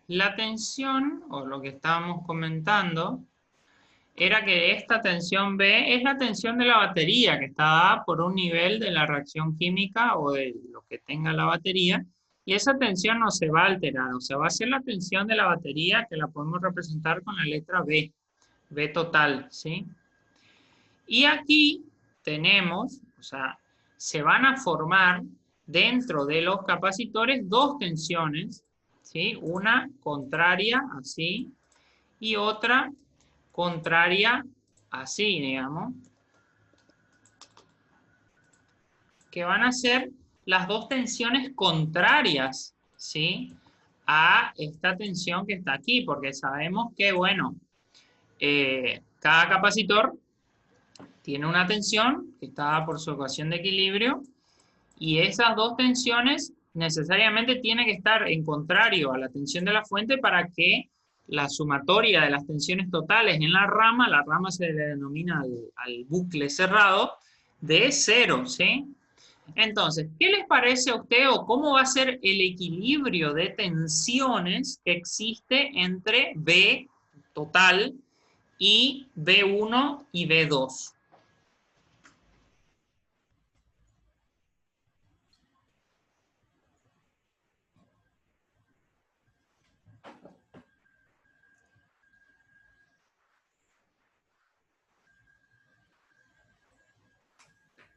La tensión, o lo que estábamos comentando, era que esta tensión B es la tensión de la batería, que está dada por un nivel de la reacción química o de lo que tenga la batería, y esa tensión no se va a alterar, o sea, va a ser la tensión de la batería que la podemos representar con la letra B, B total, ¿sí? Y aquí tenemos, o sea, se van a formar dentro de los capacitores dos tensiones, ¿sí? Una contraria, así, y otra contraria, así, digamos, que van a ser las dos tensiones contrarias, ¿sí? A esta tensión que está aquí, porque sabemos que, bueno, cada capacitor tiene una tensión que está dada por su ecuación de equilibrio, y esas dos tensiones necesariamente tienen que estar en contrario a la tensión de la fuente para que la sumatoria de las tensiones totales en la rama se le denomina al bucle cerrado, de cero, ¿sí? Entonces, ¿qué les parece a usted o cómo va a ser el equilibrio de tensiones que existe entre B total y B1 y B2?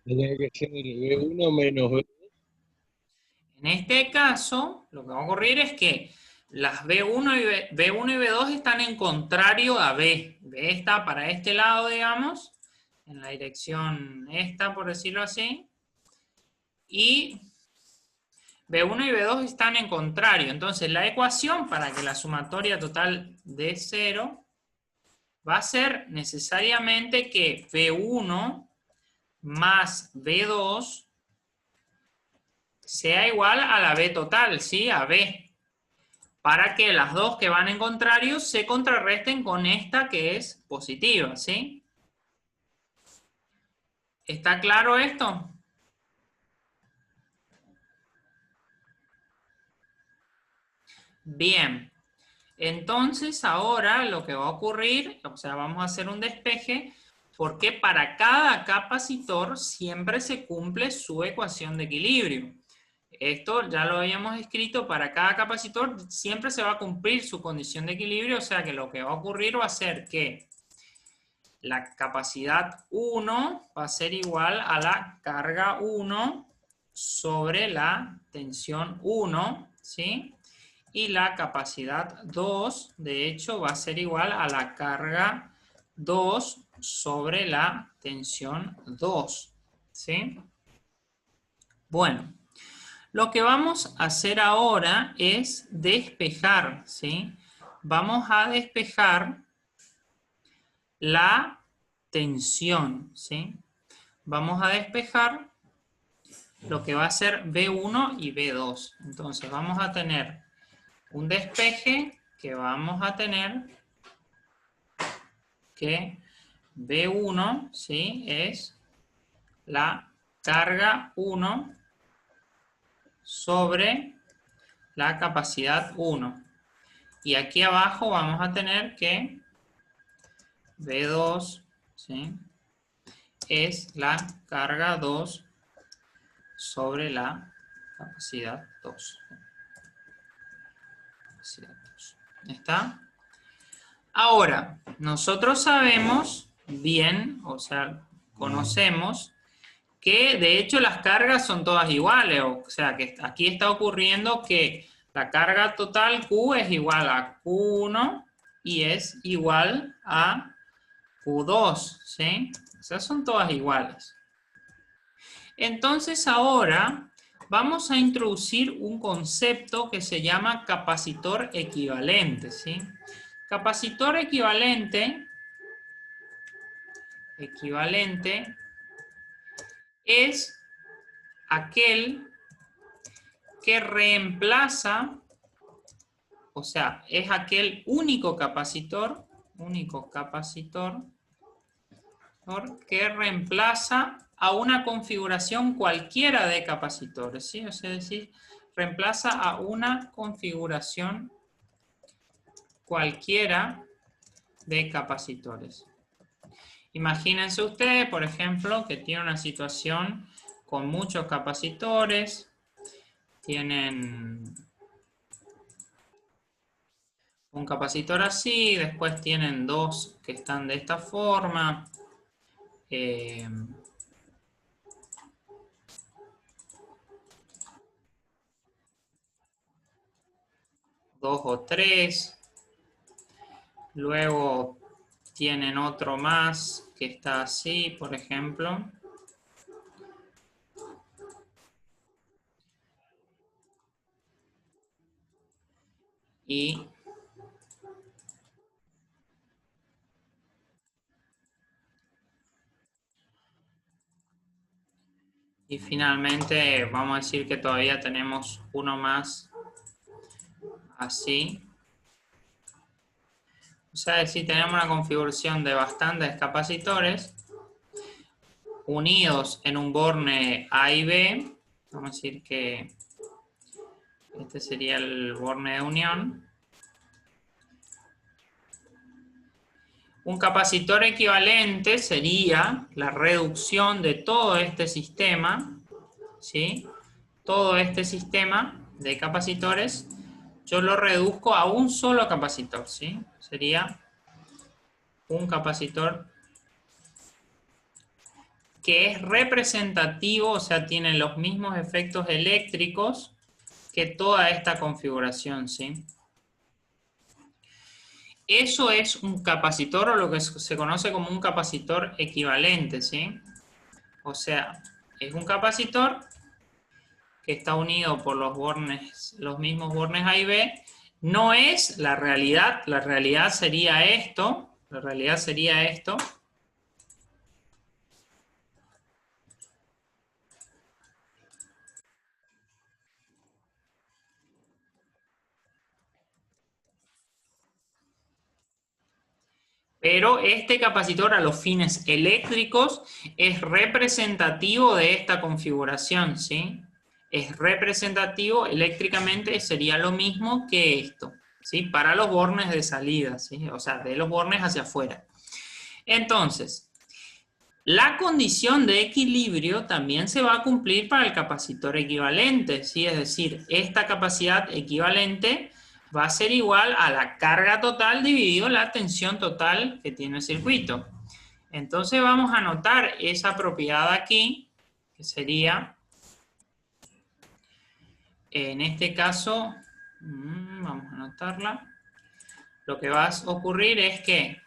Tiene que ser B1 menos B. En este caso, lo que va a ocurrir es que las B1 y B1 y B2 están en contrario a B. B está para este lado, digamos, en la dirección esta, por decirlo así, y B1 y B2 están en contrario. Entonces, la ecuación para que la sumatoria total dé 0 va a ser necesariamente que B1 más B2 sea igual a la B total, ¿sí? A B. Para que las dos que van en contrario se contrarresten con esta que es positiva, ¿sí? ¿Está claro esto? Bien. Entonces ahora lo que va a ocurrir, o sea, vamos a hacer un despeje, porque para cada capacitor siempre se cumple su ecuación de equilibrio. Esto ya lo habíamos escrito, para cada capacitor siempre se va a cumplir su condición de equilibrio, o sea que lo que va a ocurrir va a ser que la capacidad 1 va a ser igual a la carga 1 sobre la tensión 1, ¿sí? Y la capacidad 2, de hecho, va a ser igual a la carga 2 sobre la tensión 2, ¿sí? Bueno, lo que vamos a hacer ahora es despejar, ¿sí? Vamos a despejar la tensión, ¿sí? Vamos a despejar lo que va a ser B1 y B2. Entonces vamos a tener un despeje que vamos a tener que B1, ¿sí? Es la carga 1 sobre la capacidad 1. Y aquí abajo vamos a tener que B2, ¿sí? Es la carga 2 sobre la capacidad 2. ¿Está? Ahora, nosotros sabemos bien, o sea, conocemos que de hecho las cargas son todas iguales, o sea, que aquí está ocurriendo que la carga total Q es igual a Q1 y es igual a Q2, ¿sí? O sea, son todas iguales. Entonces ahora vamos a introducir un concepto que se llama capacitor equivalente, ¿sí? Capacitor equivalente es aquel que reemplaza, o sea, es aquel único capacitor que reemplaza a una configuración cualquiera de capacitores, ¿sí? O sea, es decir, reemplaza a una configuración cualquiera de capacitores. Imagínense ustedes, por ejemplo, que tiene una situación con muchos capacitores. Tienen un capacitor así, después tienen dos que están de esta forma. Dos o tres. Luego tienen otro más que está así, por ejemplo. Y finalmente vamos a decir que todavía tenemos uno más así. O sea, si tenemos una configuración de bastantes capacitores unidos en un borne A y B, vamos a decir que este sería el borne de unión. Un capacitor equivalente sería la reducción de todo este sistema, ¿sí? Todo este sistema de capacitores, yo lo reduzco a un solo capacitor, ¿sí? Sería un capacitor que es representativo, o sea, tiene los mismos efectos eléctricos que toda esta configuración, ¿sí? Eso es un capacitor o lo que se conoce como un capacitor equivalente, ¿sí? O sea, es un capacitor que está unido por los bornes, los mismos bornes A y B. No es la realidad sería esto, la realidad sería esto. Pero este capacitor a los fines eléctricos es representativo de esta configuración, ¿sí? Es representativo eléctricamente, sería lo mismo que esto, ¿sí? Para los bornes de salida, ¿sí? O sea, de los bornes hacia afuera. Entonces, la condición de equilibrio también se va a cumplir para el capacitor equivalente, ¿sí? Es decir, esta capacidad equivalente va a ser igual a la carga total dividido la tensión total que tiene el circuito. Entonces vamos a anotar esa propiedad aquí, que sería, en este caso, vamos a anotarla. Lo que va a ocurrir es que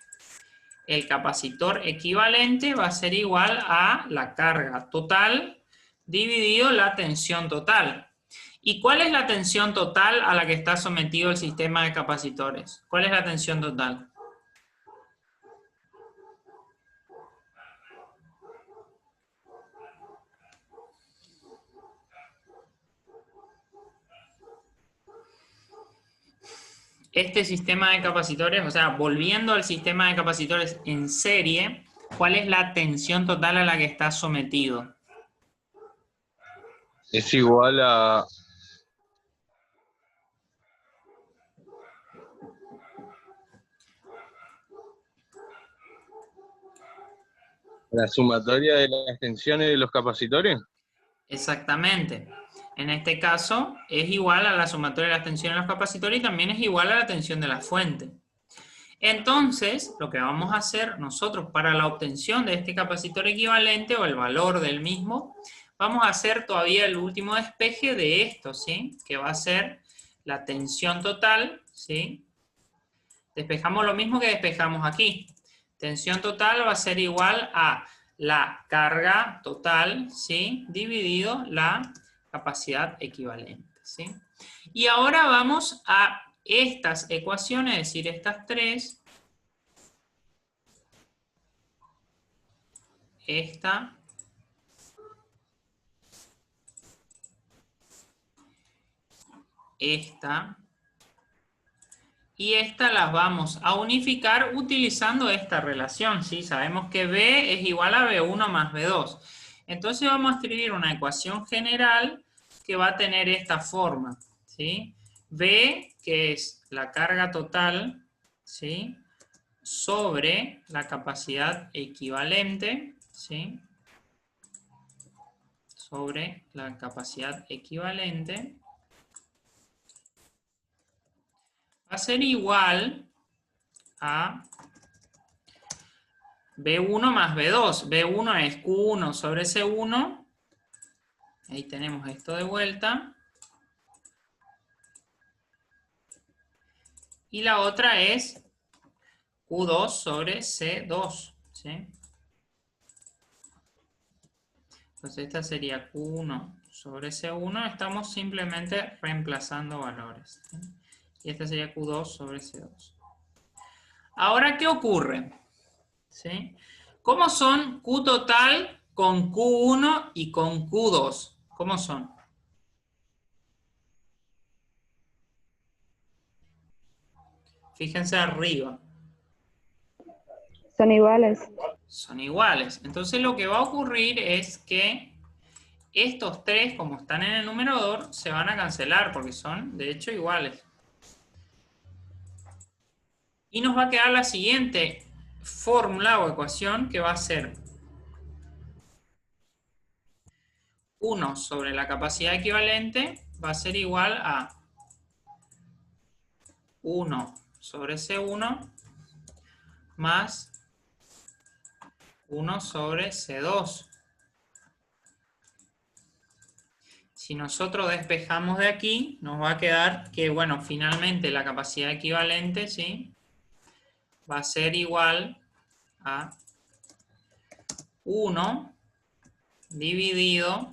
el capacitor equivalente va a ser igual a la carga total dividido la tensión total. ¿Y cuál es la tensión total a la que está sometido el sistema de capacitores? ¿Cuál es la tensión total? Este sistema de capacitores, o sea, volviendo al sistema de capacitores en serie, ¿cuál es la tensión total a la que está sometido? Es igual a la sumatoria de las tensiones de los capacitores. Exactamente. En este caso es igual a la sumatoria de las tensiones de los capacitores y también es igual a la tensión de la fuente. Entonces, lo que vamos a hacer nosotros para la obtención de este capacitor equivalente o el valor del mismo, vamos a hacer todavía el último despeje de esto, ¿sí? Que va a ser la tensión total, ¿sí? Despejamos lo mismo que despejamos aquí. Tensión total va a ser igual a la carga total, ¿sí? Dividido la capacidad equivalente, ¿sí? Y ahora vamos a estas ecuaciones, es decir, estas tres, esta, esta, y esta las vamos a unificar utilizando esta relación, ¿sí? Sabemos que B es igual a B1 más B2. Entonces vamos a escribir una ecuación general que va a tener esta forma, ¿sí? B, que es la carga total ¿sí? Sobre la capacidad equivalente, ¿sí? Sobre la capacidad equivalente va a ser igual a B1 más B2. B1 es Q1 sobre C1. Ahí tenemos esto de vuelta. Y la otra es Q2 sobre C2, ¿sí? Entonces esta sería Q1 sobre C1. Estamos simplemente reemplazando valores, ¿sí? Y esta sería Q2 sobre C2. Ahora, ¿qué ocurre? ¿Sí? ¿Cómo son Q total con Q1 y con Q2? ¿Cómo son? Fíjense arriba. Son iguales. Son iguales. Entonces lo que va a ocurrir es que estos tres, como están en el numerador, se van a cancelar porque son, de hecho, iguales. Y nos va a quedar la siguiente fórmula o ecuación que va a ser 1 sobre la capacidad equivalente va a ser igual a 1 sobre C1 más 1 sobre C2. Si nosotros despejamos de aquí, nos va a quedar que, bueno, finalmente la capacidad equivalente, ¿sí? Va a ser igual a 1 dividido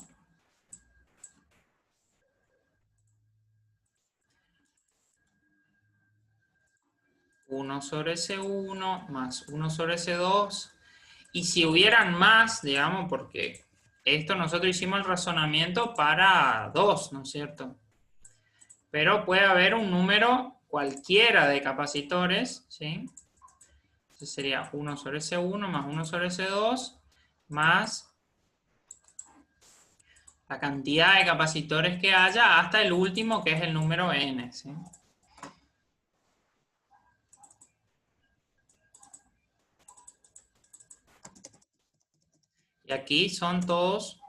uno sobre C1 más 1 sobre C2. Y si hubieran más, digamos, porque esto nosotros hicimos el razonamiento para 2, ¿no es cierto? Pero puede haber un número cualquiera de capacitores, ¿sí? Entonces sería 1 sobre C1 más 1 sobre C2 más la cantidad de capacitores que haya hasta el último, que es el número n, ¿sí? Y aquí son todos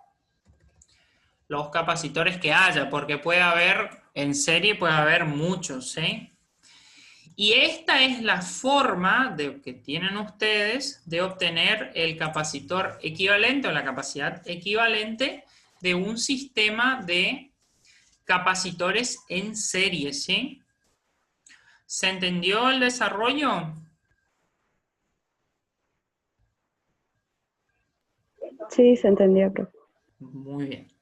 los capacitores que haya, porque puede haber, en serie puede haber muchos, ¿sí? Y esta es la forma que tienen ustedes de obtener el capacitor equivalente o la capacidad equivalente de un sistema de capacitores en serie, ¿sí? ¿Se entendió el desarrollo? Sí, se entendió, profe. Muy bien.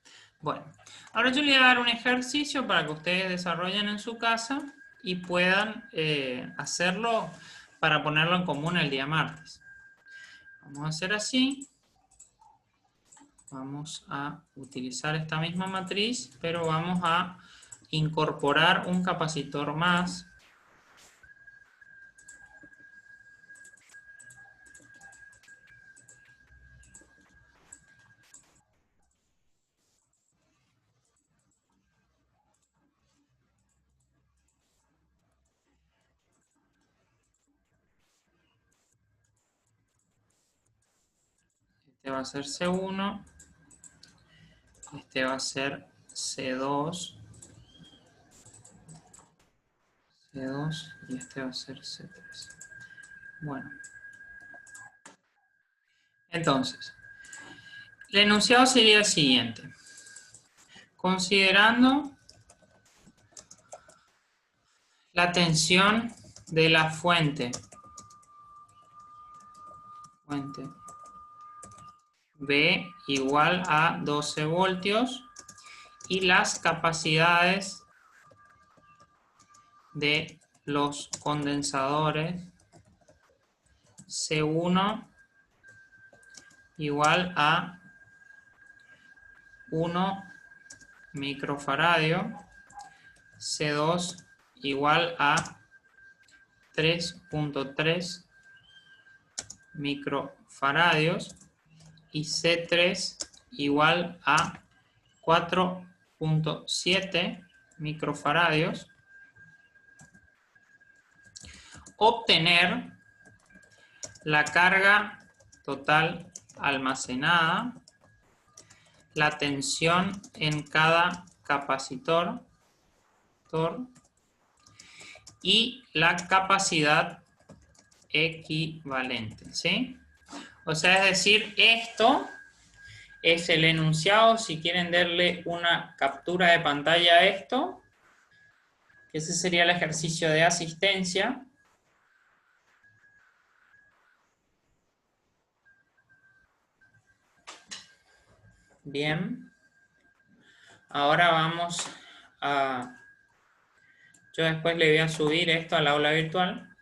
Bueno, ahora yo le voy a dar un ejercicio para que ustedes desarrollen en su casa y puedan hacerlo para ponerlo en común el día martes. Vamos a hacer así. Vamos a utilizar esta misma matriz, pero vamos a incorporar un capacitor más. Este va a ser C1. Este va a ser C2. C2 y este va a ser C3. Bueno. Entonces, el enunciado sería el siguiente. Considerando la tensión de la fuente B igual a 12 voltios y las capacidades de los condensadores C1 igual a 1 microfaradio, C2 igual a 3.3 microfaradios y C3 igual a 4.7 microfaradios, obtener la carga total almacenada, la tensión en cada capacitor y la capacidad equivalente, ¿sí? O sea, es decir, esto es el enunciado, si quieren darle una captura de pantalla a esto, que ese sería el ejercicio de asistencia. Bien. Ahora vamos a... Yo después le voy a subir esto al aula virtual.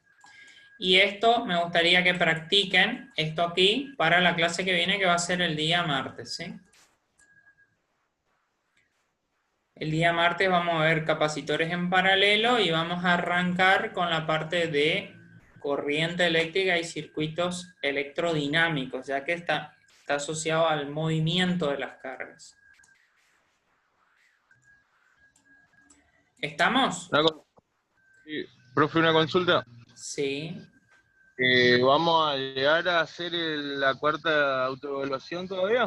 Y esto me gustaría que practiquen esto aquí para la clase que viene, que va a ser el día martes, ¿sí? El día martes vamos a ver capacitores en paralelo y vamos a arrancar con la parte de corriente eléctrica y circuitos electrodinámicos, ya que está asociado al movimiento de las cargas. ¿Estamos? Sí, profe, una consulta. Sí. ¿Vamos a llegar a hacer la cuarta autoevaluación todavía?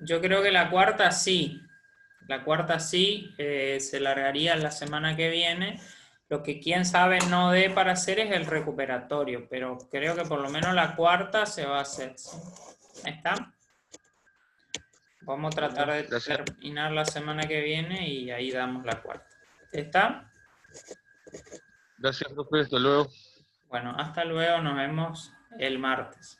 Yo creo que la cuarta sí. La cuarta sí, se largaría la semana que viene. Lo que quién sabe no dé para hacer es el recuperatorio, pero creo que por lo menos la cuarta se va a hacer. ¿Sí? ¿Está? Vamos a tratar de terminar la semana que viene y ahí damos la cuarta. ¿Está? Gracias, profe. Hasta luego. Bueno, hasta luego. Nos vemos el martes.